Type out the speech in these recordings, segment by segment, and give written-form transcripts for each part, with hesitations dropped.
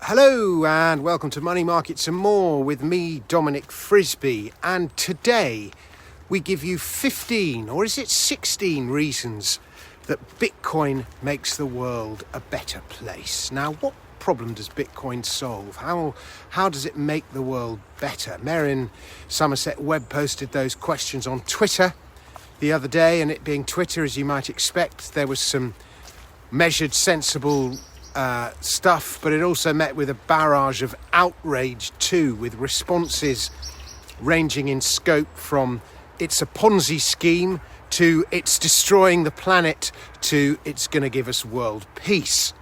Hello and welcome to Money Markets and More with me, Dominic Frisby. And today we give you 15, or is it 16 reasons that Bitcoin makes the world a better place. Now, what problem does Bitcoin solve? How does it make the world better? Marion, Somerset, Webb posted those questions on Twitter the other day, and it being Twitter, as you might expect, there was some measured, sensible stuff, but it also met with a barrage of outrage too, with responses ranging in scope from it's a Ponzi scheme to it's destroying the planet to it's going to give us world peace.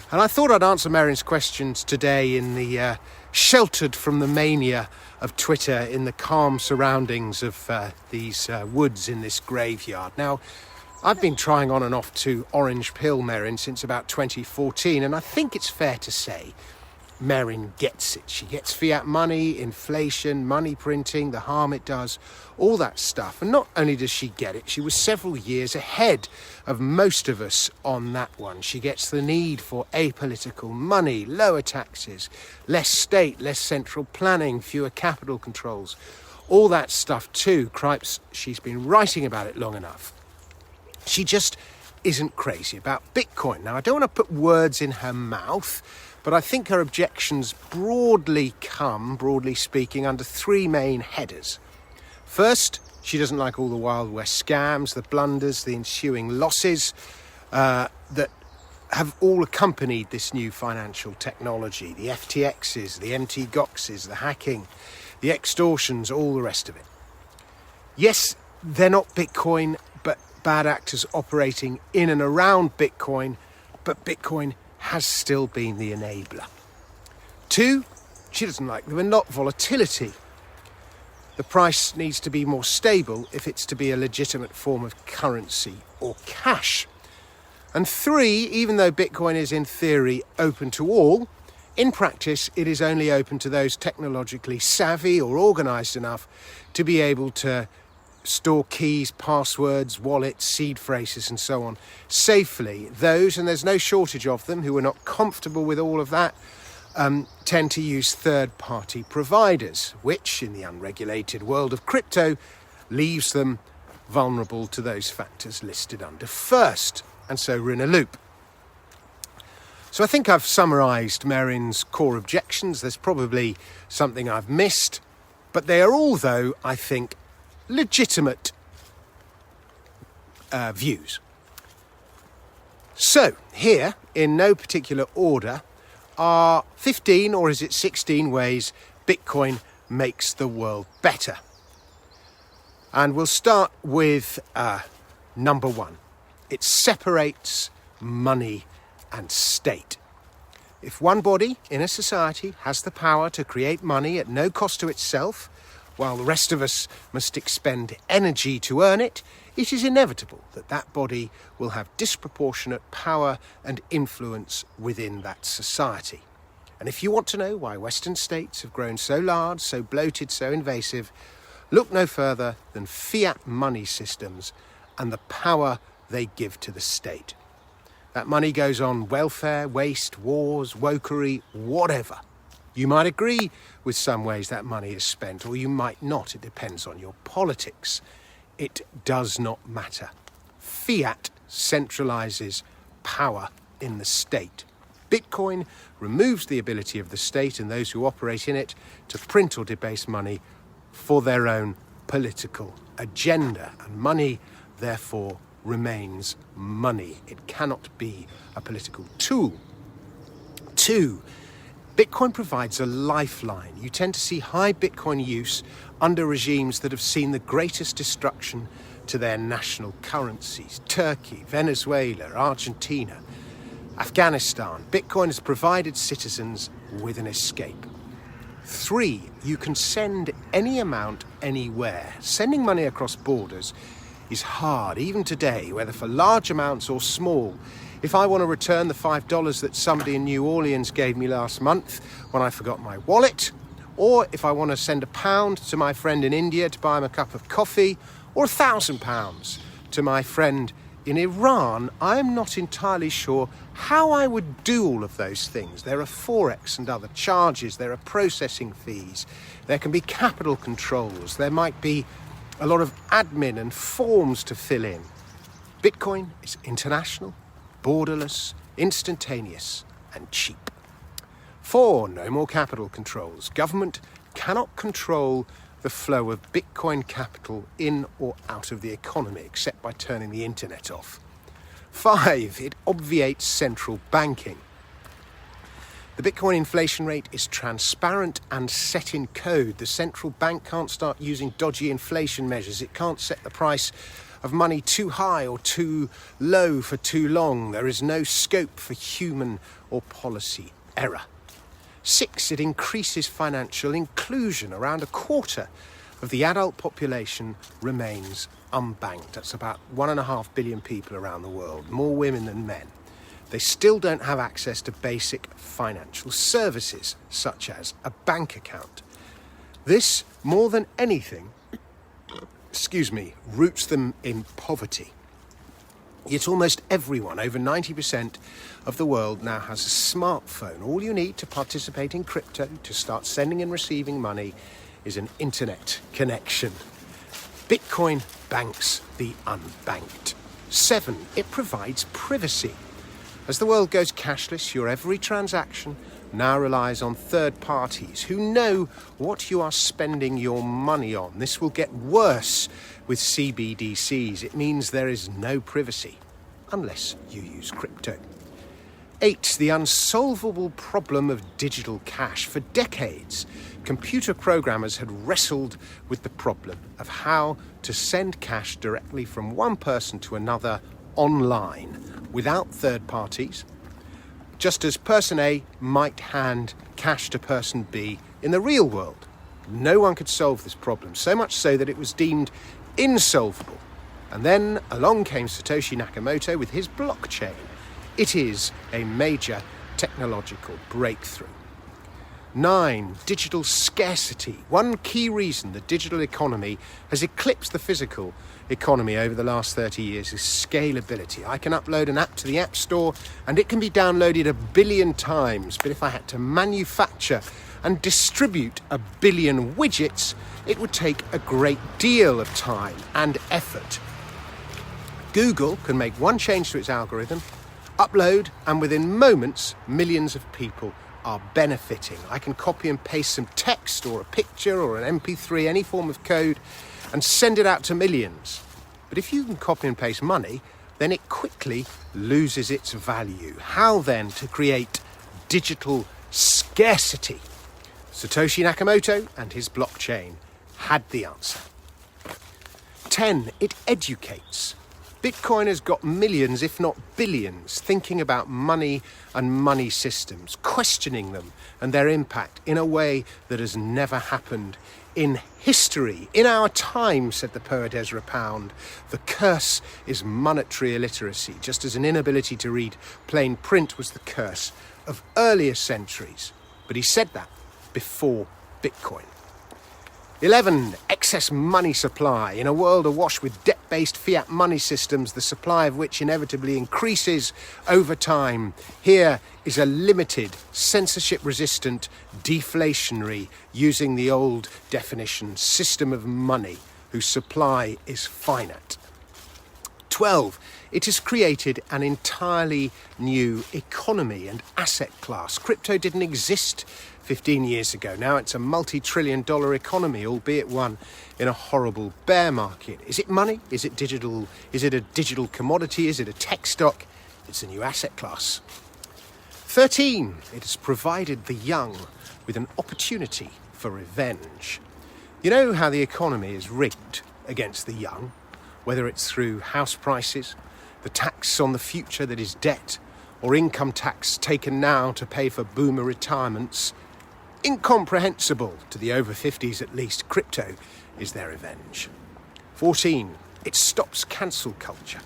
And I thought I'd answer Marion's questions today in the sheltered from the mania of Twitter, in the calm surroundings of these woods in this graveyard. Now, I've been trying on and off to orange pill Marion since about 2014, and I think it's fair to say Marion gets it. She gets fiat money, inflation, money printing, the harm it does, all that stuff. And not only does she get it, she was several years ahead of most of us on that one. She gets the need for apolitical money, lower taxes, less state, less central planning, fewer capital controls, all that stuff too. Cripes, she's been writing about it long enough. She just isn't crazy about Bitcoin. Now, I don't want to put words in her mouth, but I think her objections broadly speaking, under three main headers. First, she doesn't like all the Wild West scams, the blunders, the ensuing losses that have all accompanied this new financial technology, the FTXs, the MTGOXs, the hacking, the extortions, all the rest of it. Yes, they're not Bitcoin, but bad actors operating in and around Bitcoin, but Bitcoin has still been the enabler. Two, she doesn't like the volatility. The price needs to be more stable if it's to be a legitimate form of currency or cash. And three, even though Bitcoin is in theory open to all, in practice it is only open to those technologically savvy or organised enough to be able to store keys, passwords, wallets, seed phrases and so on safely. Those, and there's no shortage of them, who are not comfortable with all of that tend to use third-party providers, which in the unregulated world of crypto leaves them vulnerable to those factors listed under first, and so we're in a loop. So I think I've summarised Marion's core objections. There's probably something I've missed, but they are all, though, I think, legitimate views. So here, in no particular order, are 15, or is it 16 ways Bitcoin makes the world better. And we'll start with number one. It separates money and state. If one body in a society has the power to create money at no cost to itself, while the rest of us must expend energy to earn it, it is inevitable that that body will have disproportionate power and influence within that society. And if you want to know why Western states have grown so large, so bloated, so invasive, look no further than fiat money systems and the power they give to the state. That money goes on welfare, waste, wars, wokery, whatever. You might agree with some ways that money is spent, or you might not. It depends on your politics. It does not matter. Fiat centralises power in the state. Bitcoin removes the ability of the state and those who operate in it to print or debase money for their own political agenda. And money, therefore, remains money. It cannot be a political tool. Two, Bitcoin provides a lifeline. You tend to see high Bitcoin use under regimes that have seen the greatest destruction to their national currencies. Turkey, Venezuela, Argentina, Afghanistan. Bitcoin has provided citizens with an escape. Three, you can send any amount anywhere. Sending money across borders is hard, even today, whether for large amounts or small. If I want to return the $5 that somebody in New Orleans gave me last month when I forgot my wallet, or if I want to send £1 to my friend in India to buy him a cup of coffee, or £1,000 to my friend In Iran, I'm not entirely sure how I would do all of those things. There are forex and other charges, there are processing fees, there can be capital controls, there might be a lot of admin and forms to fill in. Bitcoin is international, borderless, instantaneous and cheap. 4, no more capital controls. Government cannot control the flow of Bitcoin capital in or out of the economy, except by turning the internet off. 5, it obviates central banking. The Bitcoin inflation rate is transparent and set in code. The central bank can't start using dodgy inflation measures. It can't set the price of money too high or too low for too long. There is no scope for human or policy error. 6, it increases financial inclusion. Around a quarter of the adult population remains unbanked. That's about 1.5 billion people around the world, more women than men. They still don't have access to basic financial services, such as a bank account. This, more than anything, roots them in poverty. Yet almost everyone, over 90% of the world, now has a smartphone. All you need to participate in crypto, to start sending and receiving money, is an internet connection. Bitcoin banks the unbanked. 7, it provides privacy. As the world goes cashless, your every transaction now relies on third parties who know what you are spending your money on. This will get worse with CBDCs. It means there is no privacy unless you use crypto. 8, the unsolvable problem of digital cash. For decades, computer programmers had wrestled with the problem of how to send cash directly from one person to another online without third parties, just as person A might hand cash to person B in the real world. No one could solve this problem, so much so that it was deemed insolvable. And then along came Satoshi Nakamoto with his blockchain. It is a major technological breakthrough. 9, digital scarcity. One key reason the digital economy has eclipsed the physical economy over the last 30 years is scalability. I can upload an app to the App Store and it can be downloaded 1 billion times, but if I had to manufacture and distribute 1 billion widgets, it would take a great deal of time and effort. Google can make one change to its algorithm, upload, and within moments, millions of people are benefiting. I can copy and paste some text or a picture or an MP3, any form of code, and send it out to millions. But if you can copy and paste money, then it quickly loses its value. How then to create digital scarcity? Satoshi Nakamoto and his blockchain had the answer. 10, it educates. Bitcoin has got millions, if not billions, thinking about money and money systems, questioning them and their impact in a way that has never happened in history. In our time, said the poet Ezra Pound, the curse is monetary illiteracy, just as an inability to read plain print was the curse of earlier centuries. But he said that before Bitcoin. 11, excess money supply. In a world awash with debt-based fiat money systems, the supply of which inevitably increases over time, here is a limited, censorship-resistant, deflationary, using the old definition, system of money, whose supply is finite. 12, it has created an entirely new economy and asset class. Crypto didn't exist 15 years ago. Now it's a multi-trillion-dollar economy, albeit one in a horrible bear market. Is it money? Is it digital? Is it a digital commodity? Is it a tech stock? It's a new asset class. 13, it has provided the young with an opportunity for revenge. You know how the economy is rigged against the young, whether it's through house prices, the tax on the future that is debt, or income tax taken now to pay for boomer retirements. Incomprehensible to the over 50s at least. Crypto is their revenge. 14, it stops cancel culture.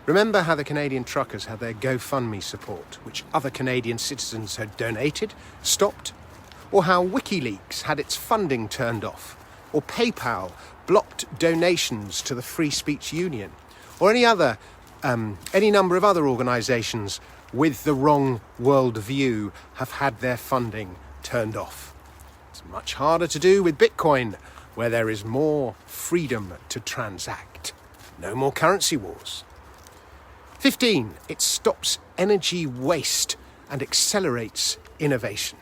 Remember how the Canadian truckers had their GoFundMe support, which other Canadian citizens had donated, stopped? Or how WikiLeaks had its funding turned off? Or PayPal blocked donations to the Free Speech Union? Or any other any number of other organisations with the wrong worldview have had their funding turned off. It's much harder to do with Bitcoin, where there is more freedom to transact. No more currency wars. 15. It stops energy waste and accelerates innovation.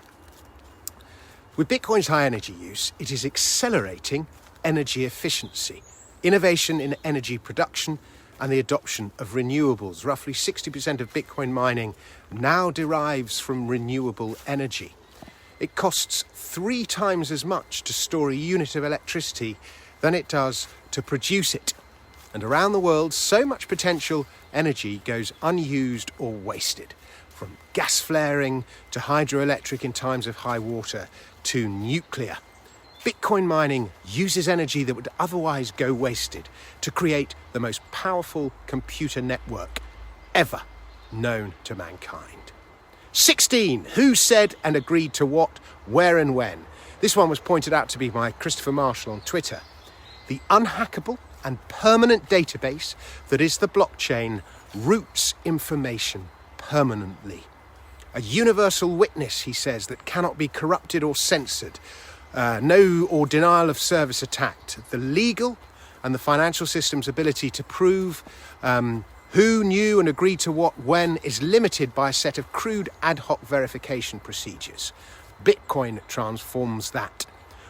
With Bitcoin's high energy use, it is accelerating energy efficiency, innovation in energy production, and the adoption of renewables. Roughly 60% of Bitcoin mining now derives from renewable energy. It costs 3 times as much to store a unit of electricity than it does to produce it. And around the world, so much potential energy goes unused or wasted, from gas flaring to hydroelectric in times of high water to nuclear. Bitcoin mining uses energy that would otherwise go wasted to create the most powerful computer network ever known to mankind. 16. Who said and agreed to what, where and when? This one was pointed out to me by Christopher Marshall on Twitter. The unhackable and permanent database that is the blockchain roots information permanently. A universal witness, he says, that cannot be corrupted or censored. No or denial of service attacked. The legal and the financial system's ability to prove who knew and agreed to what when is limited by a set of crude ad hoc verification procedures. Bitcoin transforms that.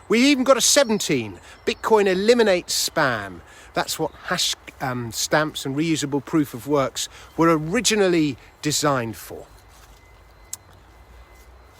We've even got a 17. Bitcoin eliminates spam. That's what hash stamps and reusable proof of works were originally designed for.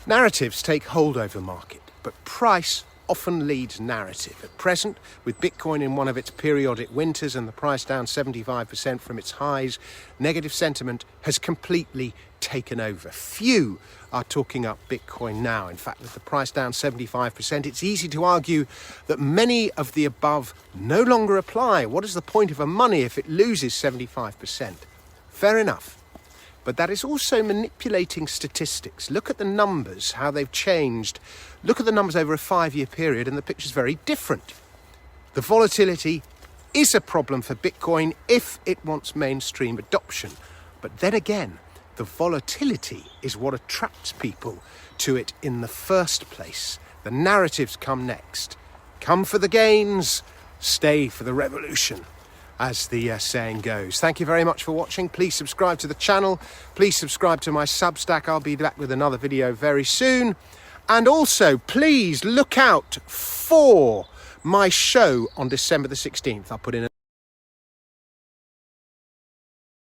Narratives take hold over market, but price often leads narrative. At present, with Bitcoin in one of its periodic winters and the price down 75% from its highs, negative sentiment has completely taken over. Few are talking up Bitcoin now. In fact, with the price down 75%, it's easy to argue that many of the above no longer apply. What is the point of a money if it loses 75%? Fair enough. But that is also manipulating statistics. Look at the numbers, how they've changed. Look at the numbers over a 5-year period and the picture's very different. The volatility is a problem for Bitcoin if it wants mainstream adoption. But then again, the volatility is what attracts people to it in the first place. The narratives come next. Come for the gains, stay for the revolution, as the saying goes. Thank you very much for watching. Please subscribe to the channel. Please subscribe to my Substack. I'll be back with another video very soon. And also, please look out for my show on December the 16th. I'll put in